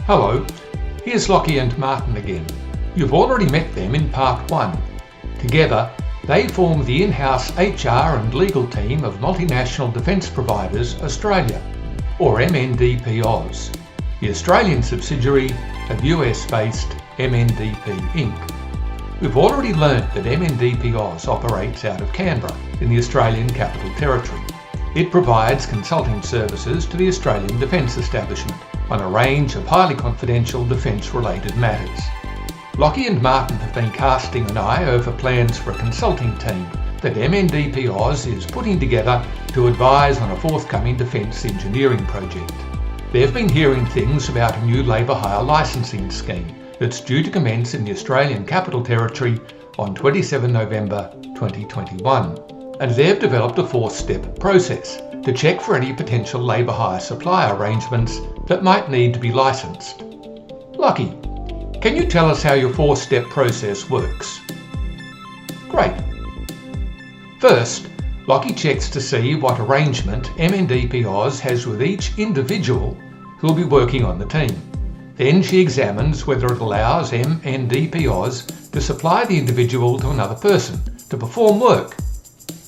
Hello, here's Lachie and Martin again. You've already met them in part 1. Together, they form the in-house HR and legal team of Multinational Defence Providers Australia, or MNDP Oz, the Australian subsidiary of US-based MNDP Inc. We've already learnt that MNDP Oz operates out of Canberra in the Australian Capital Territory. It provides consulting services to the Australian Defence Establishment on a range of highly confidential defence-related matters. Lachie and Martin have been casting an eye over plans for a consulting team that MNDP Oz is putting together to advise on a forthcoming defence engineering project. They've been hearing things about a new labour hire licensing scheme that's due to commence in the Australian Capital Territory on 27 November 2021. And they've developed a 4-step process to check for any potential labour hire supply arrangements that might need to be licensed. Lachie, can you tell us how your 4-step process works? Great. First, Lachie checks to see what arrangement MNDP Oz has with each individual who'll be working on the team. Then she examines whether it allows MNDP Oz to supply the individual to another person to perform work,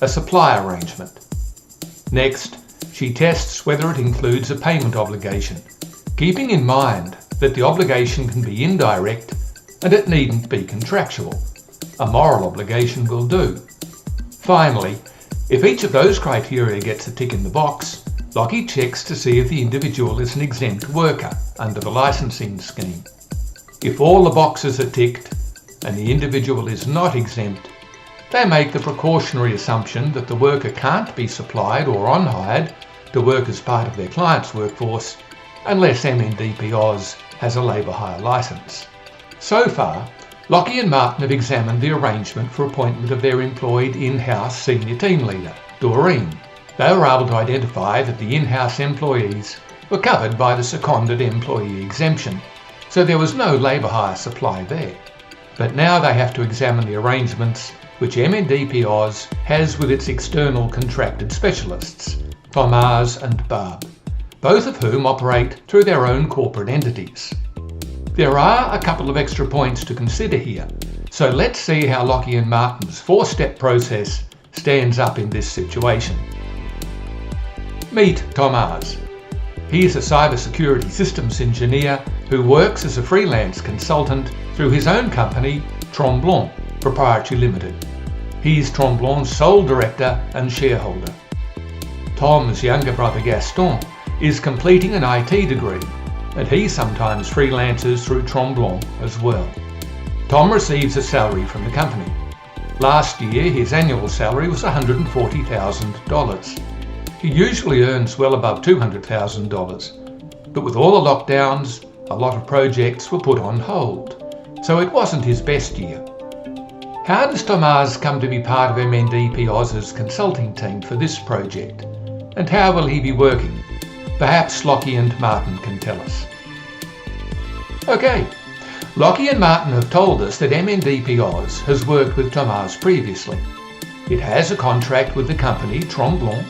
a supply arrangement. Next, she tests whether it includes a payment obligation, keeping in mind that the obligation can be indirect and it needn't be contractual. A moral obligation will do. Finally, if each of those criteria gets a tick in the box, Lachie checks to see if the individual is an exempt worker under the licensing scheme. If all the boxes are ticked and the individual is not exempt, they make the precautionary assumption that the worker can't be supplied or on-hired to work as part of their client's workforce unless MNDP Oz has a labour hire licence. So far, Lachie and Martin have examined the arrangement for appointment of their employed in-house senior team leader, Doreen. They were able to identify that the in-house employees were covered by the seconded employee exemption, so there was no labour hire supply there. But now they have to examine the arrangements which MNDP Oz has with its external contracted specialists, Tomas and Barb, both of whom operate through their own corporate entities. There are a couple of extra points to consider here, so let's see how Lachie and Martin's 4-step process stands up in this situation. Meet Tomas. He is a cybersecurity systems engineer who works as a freelance consultant through his own company, Tromblon Proprietary Limited. He is Tromblon's sole director and shareholder. Tom's younger brother Gaston is completing an IT degree, and he sometimes freelances through Tromblon as well. Tom receives a salary from the company. Last year his annual salary was $140,000. He usually earns well above $200,000, but with all the lockdowns, a lot of projects were put on hold, so it wasn't his best year. How does Tomas come to be part of MNDP Oz's consulting team for this project? And how will he be working? Perhaps Lachie and Martin can tell us. Okay, Lachie and Martin have told us that MNDP Oz has worked with Tomas previously. It has a contract with the company Tromblon,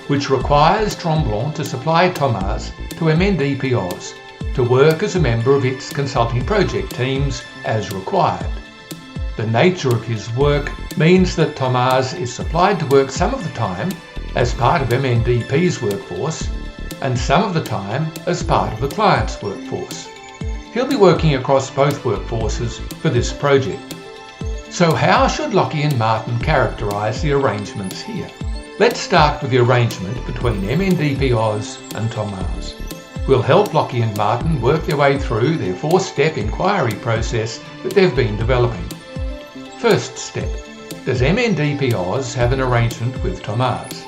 which requires Tromblon to supply Tomas to MNDP Oz to work as a member of its consulting project teams as required. The nature of his work means that Tomas is supplied to work some of the time as part of MNDP's workforce and some of the time as part of the client's workforce. He'll be working across both workforces for this project. So how should Lachie and Martin characterise the arrangements here? Let's start with the arrangement between MNDP Oz and Tomas. We'll help Lachie and Martin work their way through their 4-step inquiry process that they've been developing. First step, does MNDP Oz have an arrangement with Tomas?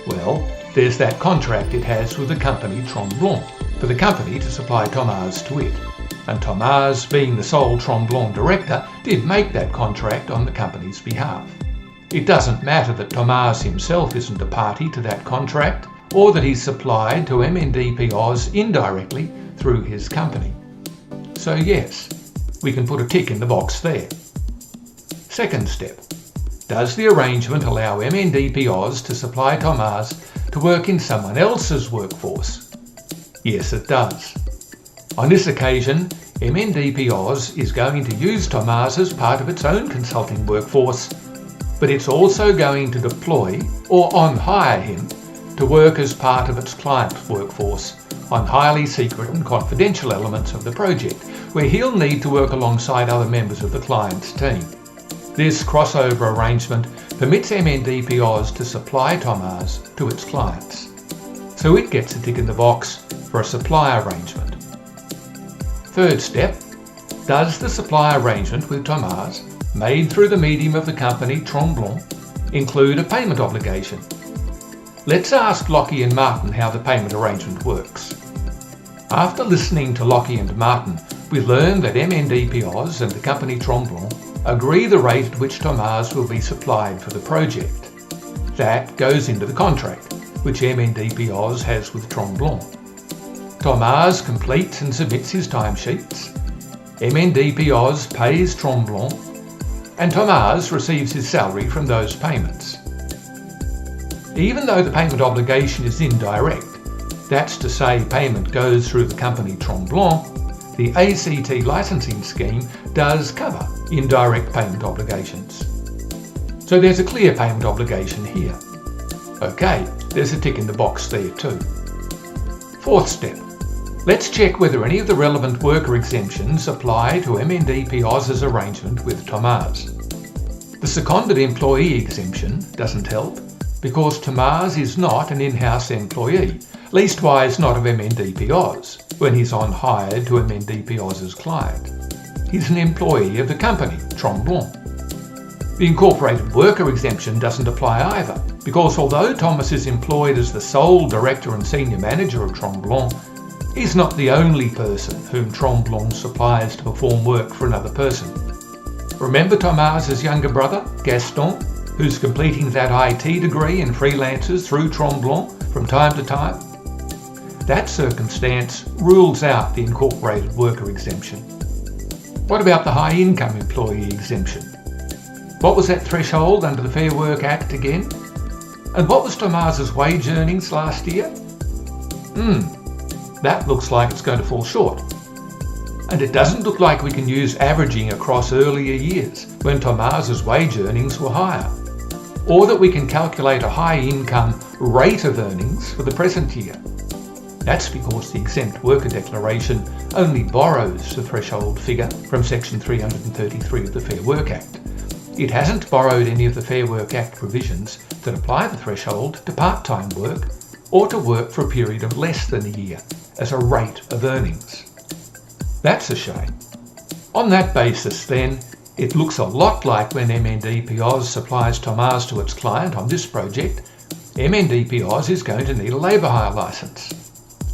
Well, there's that contract it has with the company Tromblon for the company to supply Tomas to it. And Tomas, being the sole Tromblon director, did make that contract on the company's behalf. It doesn't matter that Tomas himself isn't a party to that contract or that he's supplied to MNDP Oz indirectly through his company. So yes, we can put a tick in the box there. Second step, does the arrangement allow MNDP Oz to supply Tomas to work in someone else's workforce? Yes, it does. On this occasion, MNDP Oz is going to use Tomas as part of its own consulting workforce, but it's also going to deploy or on-hire him to work as part of its client's workforce on highly secret and confidential elements of the project, where he'll need to work alongside other members of the client's team. This crossover arrangement permits MNDP Oz to supply Tomas to its clients, so it gets a tick in the box for a supply arrangement. Third step, does the supply arrangement with Tomas, made through the medium of the company Tromblon, include a payment obligation? Let's ask Lachie and Martin how the payment arrangement works. After listening to Lachie and Martin, we learn that MNDP Oz and the company Tromblon agree the rate at which Tomas will be supplied for the project. That goes into the contract, which MNDP Oz has with Tromblon. Tomas completes and submits his timesheets, MNDP Oz pays Tromblon, and Tomas receives his salary from those payments. Even though the payment obligation is indirect, that's to say payment goes through the company Tromblon, the A.C.T. licensing scheme does cover indirect payment obligations. So there's a clear payment obligation here. Okay, there's a tick in the box there too. Fourth step. Let's check whether any of the relevant worker exemptions apply to MNDP Oz's arrangement with Tomas. The seconded employee exemption doesn't help because Tomas is not an in-house employee, leastwise not of MNDP Oz, when he's on hired to MNDP Oz's client. He's an employee of the company, Tromblon. The incorporated worker exemption doesn't apply either, because although Tomas is employed as the sole director and senior manager of Tromblon, he's not the only person whom Tromblon supplies to perform work for another person. Remember Tomas's younger brother, Gaston, who's completing that IT degree in freelancers through Tromblon from time to time? That circumstance rules out the incorporated worker exemption. What about the high income employee exemption? What was that threshold under the Fair Work Act again? And what was Tomas's wage earnings last year? That looks like it's going to fall short. And it doesn't look like we can use averaging across earlier years when Tomas's wage earnings were higher, or that we can calculate a high income rate of earnings for the present year. That's because the exempt worker declaration only borrows the threshold figure from section 333 of the Fair Work Act. It hasn't borrowed any of the Fair Work Act provisions that apply the threshold to part-time work or to work for a period of less than a year as a rate of earnings. That's a shame. On that basis then, it looks a lot like when MNDP Oz supplies Tomas to its client on this project, MNDP Oz is going to need a labour hire licence.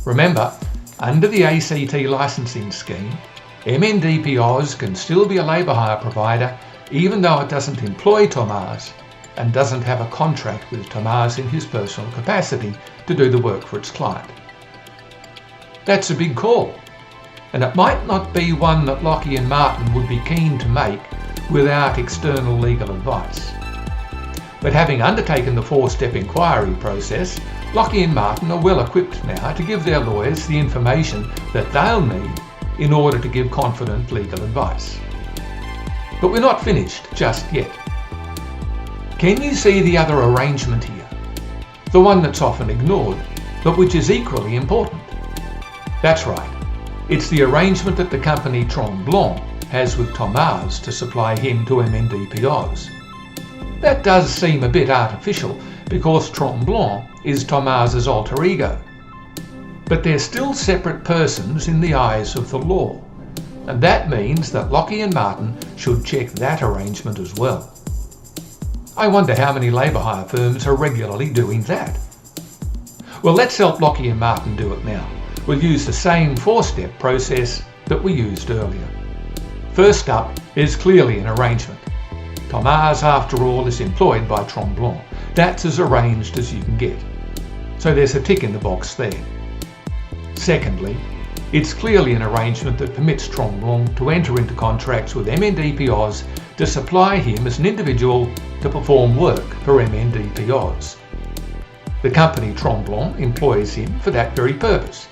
Remember, under the A.C.T. licensing scheme, MNDP Oz can still be a labour hire provider even though it doesn't employ Tomas and doesn't have a contract with Tomas in his personal capacity to do the work for its client. That's a big call, and it might not be one that Lachie and Martin would be keen to make without external legal advice. But having undertaken the four-step inquiry process, Lachie and Martin are well equipped now to give their lawyers the information that they'll need in order to give confident legal advice. But we're not finished just yet. Can you see the other arrangement here? The one that's often ignored, but which is equally important. That's right. It's the arrangement that the company Tromblon has with Tomas to supply him to MNDP Oz. That does seem a bit artificial because Tromblon is Tomas's alter ego. But they're still separate persons in the eyes of the law, and that means that Lachie and Martin should check that arrangement as well. I wonder how many labour hire firms are regularly doing that. Well, let's help Lachie and Martin do it now. We'll use the same four-step process that we used earlier. First up is clearly an arrangement. Tomas, after all, is employed by Tromblon. That's as arranged as you can get. So there's a tick in the box there. Secondly, it's clearly an arrangement that permits Tromblon to enter into contracts with MNDP Oz to supply him as an individual to perform work for MNDP Oz. The company Tromblon employs him for that very purpose.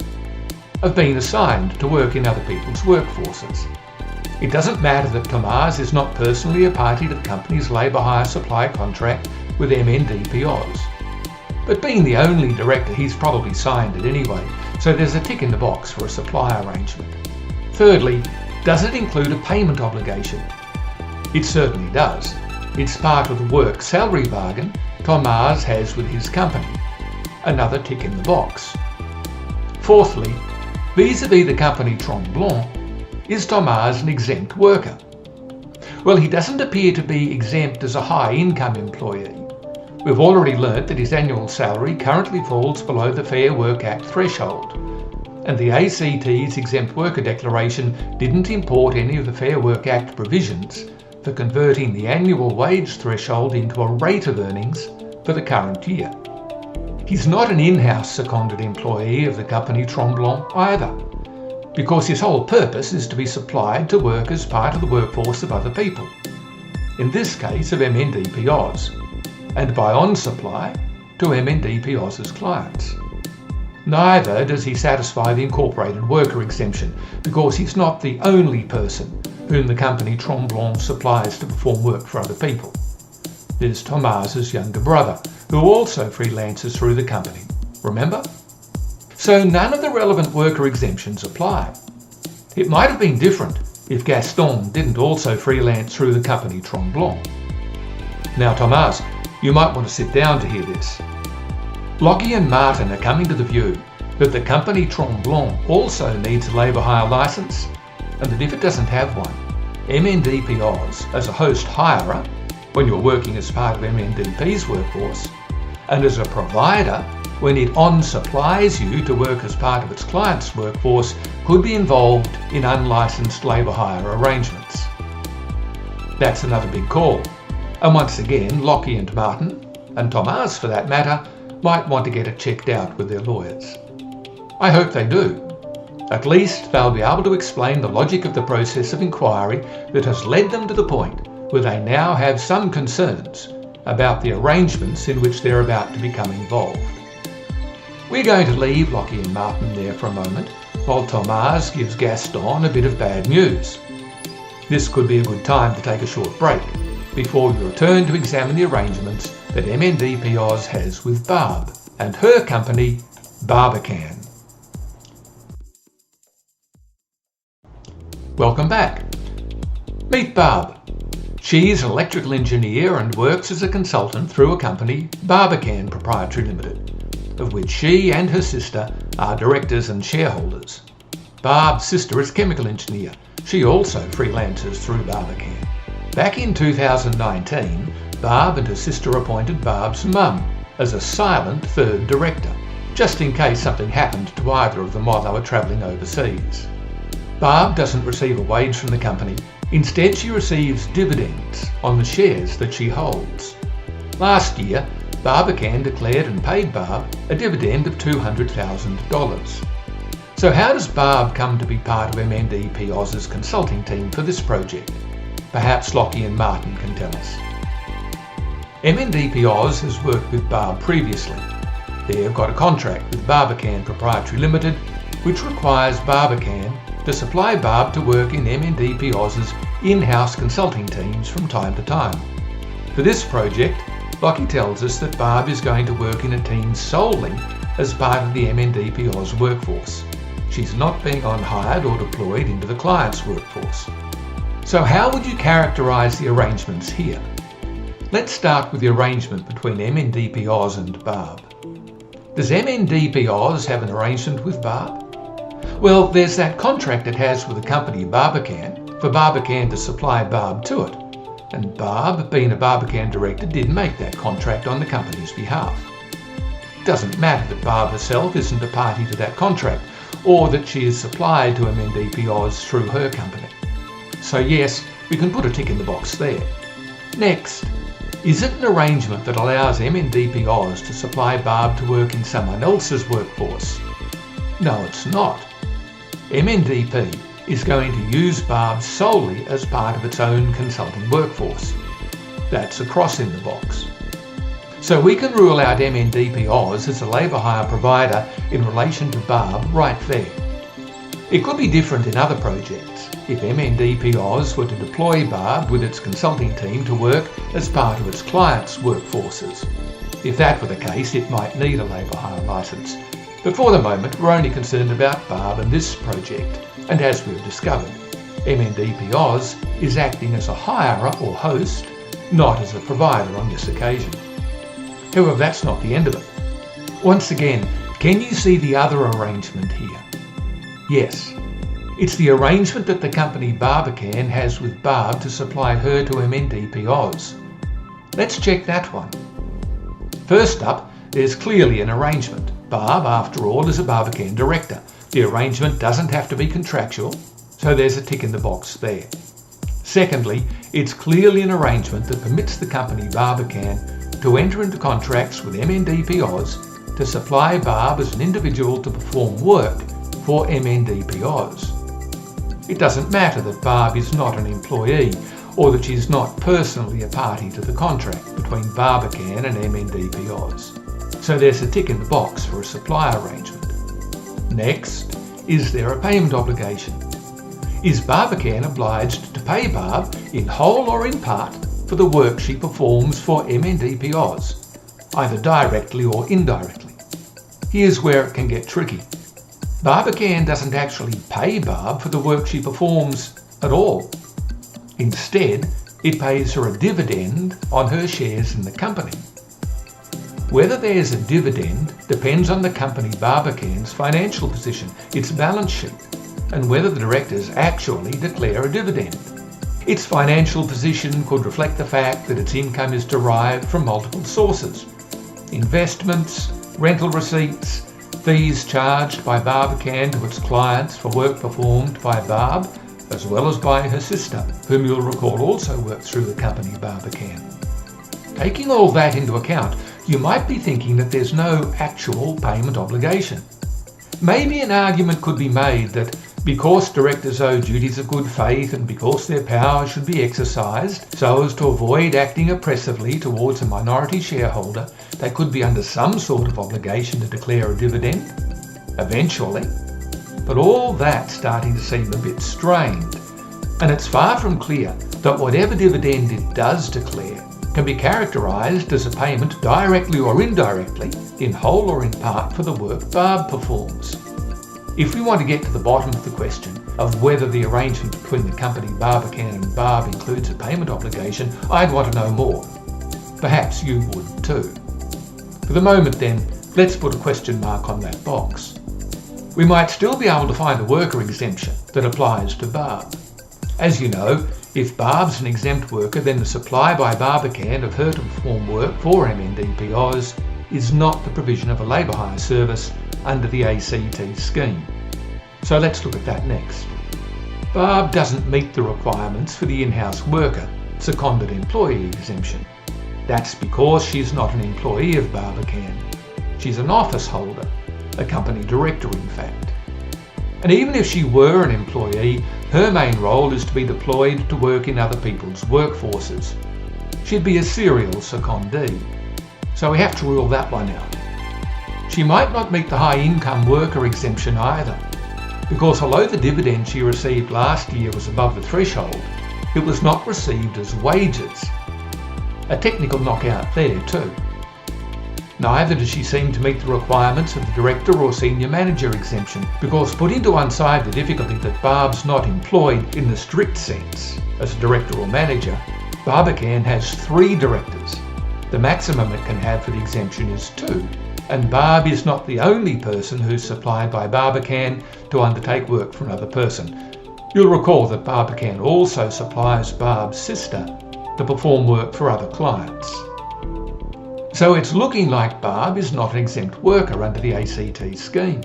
of being assigned to work in other people's workforces. It doesn't matter that Tomas is not personally a party to the company's labour hire supply contract with MNDP Oz. But being the only director, he's probably signed it anyway, so there's a tick in the box for a supply arrangement. Thirdly, does it include a payment obligation? It certainly does. It's part of the work salary bargain Tomas has with his company. Another tick in the box. Fourthly, vis-à-vis the company Tromblon, is Tomas an exempt worker? Well, he doesn't appear to be exempt as a high-income employee. We've already learnt that his annual salary currently falls below the Fair Work Act threshold, and the A.C.T's exempt worker declaration didn't import any of the Fair Work Act provisions for converting the annual wage threshold into a rate of earnings for the current year. He's not an in-house seconded employee of the company Tromblon either, because his whole purpose is to be supplied to work as part of the workforce of other people, in this case of MNDP Oz, and by on-supply to MNDP Oz's clients. Neither does he satisfy the incorporated worker exemption, because he's not the only person whom the company Tromblon supplies to perform work for other people. There's Tomas's younger brother, who also freelances through the company. Remember? So none of the relevant worker exemptions apply. It might have been different if Gaston didn't also freelance through the company Tromblon. Now, Tomas, you might want to sit down to hear this. Lachie and Martin are coming to the view that the company Tromblon also needs a labour hire licence, and that if it doesn't have one, MNDP Oz, as a host hirer, when you're working as part of MNDP's workforce, and as a provider, when it on-supplies you to work as part of its client's workforce, could be involved in unlicensed labour hire arrangements. That's another big call. And once again, Lachie and Martin, and Tomas for that matter, might want to get it checked out with their lawyers. I hope they do. At least they'll be able to explain the logic of the process of inquiry that has led them to the point where they now have some concerns about the arrangements in which they're about to become involved. We're going to leave Lachie and Martin there for a moment while Tomas gives Gaston a bit of bad news. This could be a good time to take a short break before we return to examine the arrangements that MNDP Oz has with Barb and her company, Barbican. Welcome back. Meet Barb. She's an electrical engineer and works as a consultant through a company, Barbican Proprietary Limited, of which she and her sister are directors and shareholders. Barb's sister is a chemical engineer. She also freelances through Barbican. Back in 2019, Barb and her sister appointed Barb's mum as a silent third director, just in case something happened to either of them while they were travelling overseas. Barb doesn't receive a wage from the company. Instead, she receives dividends on the shares that she holds. Last year, Barbican declared and paid Barb a dividend of $200,000. So how does Barb come to be part of MNDP Oz's consulting team for this project? Perhaps Lachie and Martin can tell us. MNDP Oz has worked with Barb previously. They've got a contract with Barbican Proprietary Limited, which requires Barbican to supply Barb to work in MNDP Oz's in-house consulting teams from time to time. For this project, Lachie tells us that Barb is going to work in a team solely as part of the MNDP Oz workforce. She's not being on-hired or deployed into the client's workforce. So how would you characterise the arrangements here? Let's start with the arrangement between MNDP Oz and Barb. Does MNDP Oz have an arrangement with Barb? Well, there's that contract it has with the company Barbican for Barbican to supply Barb to it. And Barb, being a Barbican director, did make that contract on the company's behalf. It doesn't matter that Barb herself isn't a party to that contract, or that she is supplied to MNDP Oz through her company. So yes, we can put a tick in the box there. Next, is it an arrangement that allows MNDP Oz to supply Barb to work in someone else's workforce? No, it's not. MNDP is going to use Barb solely as part of its own consulting workforce. That's a cross in the box. So we can rule out MNDP Oz as a labour hire provider in relation to Barb right there. It could be different in other projects if MNDP Oz were to deploy Barb with its consulting team to work as part of its clients' workforces. If that were the case, it might need a labour hire licence. But for the moment, we're only concerned about Barb and this project. And as we've discovered, MNDP Oz is acting as a hirer or host, not as a provider on this occasion. However, that's not the end of it. Once again, can you see the other arrangement here? Yes. It's the arrangement that the company Barbican has with Barb to supply her to MNDP Oz. Let's check that one. First up, there's clearly an arrangement. Barb, after all, is a Barbican director. The arrangement doesn't have to be contractual, so there's a tick in the box there. Secondly, it's clearly an arrangement that permits the company Barbican to enter into contracts with MNDP Oz to supply Barb as an individual to perform work for MNDP Oz. It doesn't matter that Barb is not an employee or that she's not personally a party to the contract between Barbican and MNDP Oz. So there's a tick in the box for a supply arrangement. Next, is there a payment obligation? Is Barbican obliged to pay Barb in whole or in part for the work she performs for MNDP Oz, either directly or indirectly? Here's where it can get tricky. Barbican doesn't actually pay Barb for the work she performs at all. Instead, it pays her a dividend on her shares in the company. Whether there's a dividend depends on the company Barbican's financial position, its balance sheet, and whether the directors actually declare a dividend. Its financial position could reflect the fact that its income is derived from multiple sources: investments, rental receipts, fees charged by Barbican to its clients for work performed by Barb, as well as by her sister, whom you'll recall also worked through the company Barbican. Taking all that into account, you might be thinking that there's no actual payment obligation. Maybe an argument could be made that because directors owe duties of good faith and because their power should be exercised so as to avoid acting oppressively towards a minority shareholder, they could be under some sort of obligation to declare a dividend, eventually. But all that's starting to seem a bit strained, and it's far from clear that whatever dividend it does declare can be characterised as a payment directly or indirectly, in whole or in part, for the work Barb performs. If we want to get to the bottom of the question of whether the arrangement between the company Barbican and Barb includes a payment obligation, I'd want to know more. Perhaps you would too. For the moment then, let's put a question mark on that box. We might still be able to find a worker exemption that applies to Barb. As you know, if Barb's an exempt worker, then the supply by Barbican of her to perform work for MNDP Oz is not the provision of a labour hire service under the A.C.T scheme. So let's look at that next. Barb doesn't meet the requirements for the in-house worker seconded employee exemption. That's because she's not an employee of Barbican. She's an office holder, a company director in fact. And even if she were an employee, her main role is to be deployed to work in other people's workforces. She'd be a serial secondee. So we have to rule that one out. She might not meet the high income worker exemption either, because although the dividend she received last year was above the threshold, it was not received as wages. A technical knockout there too. Neither does she seem to meet the requirements of the director or senior manager exemption, because putting to one side the difficulty that Barb's not employed in the strict sense as a director or manager, Barbican has 3 directors. The maximum it can have for the exemption is 2, and Barb is not the only person who's supplied by Barbican to undertake work for another person. You'll recall that Barbican also supplies Barb's sister to perform work for other clients. So it's looking like Barb is not an exempt worker under the A.C.T scheme.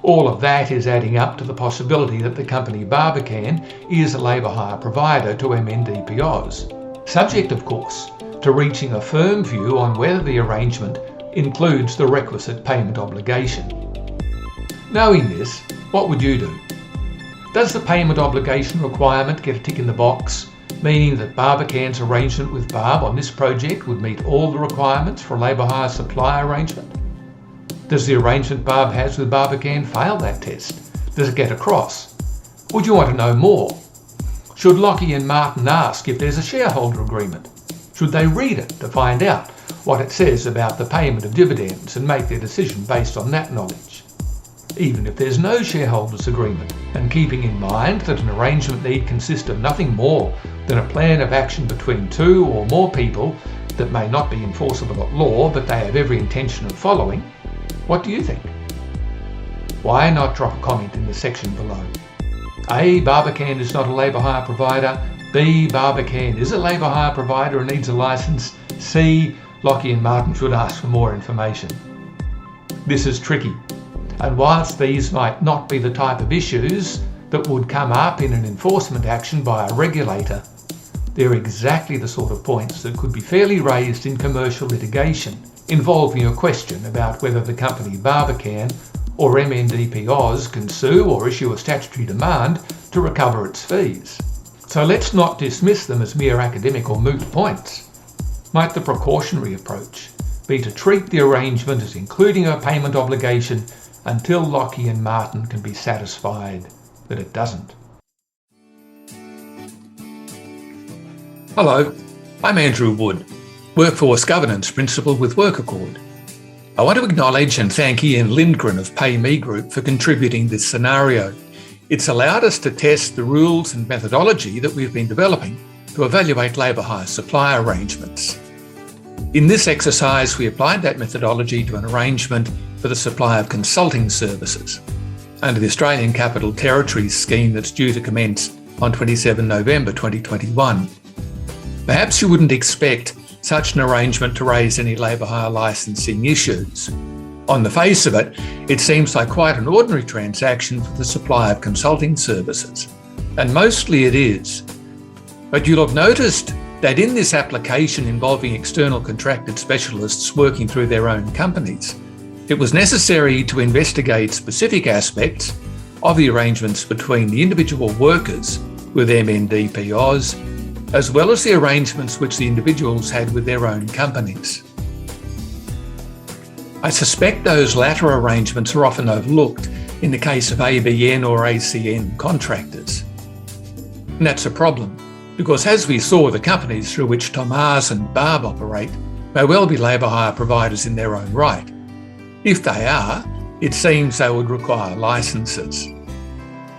All of that is adding up to the possibility that the company Barbican is a labour hire provider to MNDP Oz, subject of course to reaching a firm view on whether the arrangement includes the requisite payment obligation. Knowing this, what would you do? Does the payment obligation requirement get a tick in the box, meaning that Barbican's arrangement with Barb on this project would meet all the requirements for a labour hire supply arrangement? Does the arrangement Barb has with Barbican fail that test, Does it get across? Would you want to know more? Should Lachie and Martin ask if there's a shareholder agreement? Should they read it to find out what it says about the payment of dividends and make their decision based on that knowledge? Even if there's no shareholders agreement, and keeping in mind that an arrangement need consist of nothing more than a plan of action between two or more people that may not be enforceable at law but they have every intention of following, what do you think? Why not drop a comment in the section below? A. Barbican is not a labour hire provider. B. Barbican is a labour hire provider and needs a licence. C. Lachie and Martin should ask for more information. This is tricky, and whilst these might not be the type of issues that would come up in an enforcement action by a regulator, they're exactly the sort of points that could be fairly raised in commercial litigation involving a question about whether the company Barbican or MNDP Oz can sue or issue a statutory demand to recover its fees. So let's not dismiss them as mere academic or moot points. Might the precautionary approach be to treat the arrangement as including a payment obligation until Lachie and Martin can be satisfied that it doesn't? Hello, I'm Andrew Wood, Workforce Governance Principal with Work Accord. I want to acknowledge and thank Ian Lindgren of Pay Me Group for contributing this scenario. It's allowed us to test the rules and methodology that we've been developing to evaluate labour hire supply arrangements. In this exercise, we applied that methodology to an arrangement for the supply of consulting services under the Australian Capital Territories scheme that's due to commence on 27 November 2021. Perhaps you wouldn't expect such an arrangement to raise any labour hire licensing issues. On the face of it, it seems like quite an ordinary transaction for the supply of consulting services, and mostly it is. But you'll have noticed that in this application involving external contracted specialists working through their own companies, it was necessary to investigate specific aspects of the arrangements between the individual workers with MNDP Oz, as well as the arrangements which the individuals had with their own companies. I suspect those latter arrangements are often overlooked in the case of ABN or ACN contractors. And that's a problem, because as we saw, the companies through which Tomas and Barb operate may well be labour hire providers in their own right. If they are, it seems they would require licences.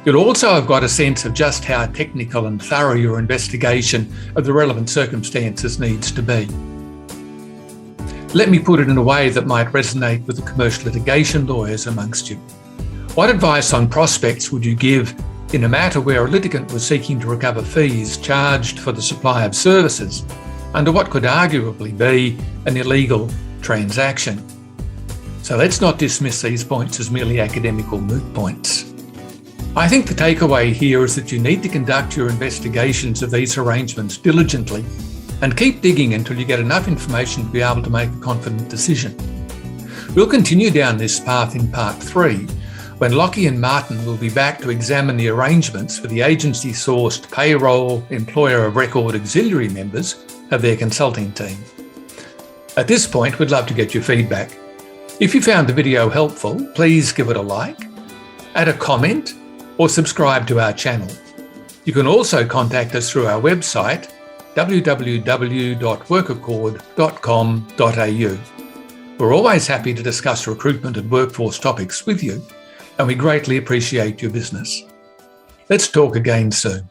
You'll also have got a sense of just how technical and thorough your investigation of the relevant circumstances needs to be. Let me put it in a way that might resonate with the commercial litigation lawyers amongst you. What advice on prospects would you give in a matter where a litigant was seeking to recover fees charged for the supply of services under what could arguably be an illegal transaction? So let's not dismiss these points as merely academic or moot points. I think the takeaway here is that you need to conduct your investigations of these arrangements diligently and keep digging until you get enough information to be able to make a confident decision. We'll continue down this path in part 3, when Lachie and Martin will be back to examine the arrangements for the agency-sourced payroll employer of record auxiliary members of their consulting team. At this point, we'd love to get your feedback. If you found the video helpful, please give it a like, add a comment, or subscribe to our channel. You can also contact us through our website, www.workaccord.com.au. We're always happy to discuss recruitment and workforce topics with you, and we greatly appreciate your business. Let's talk again soon.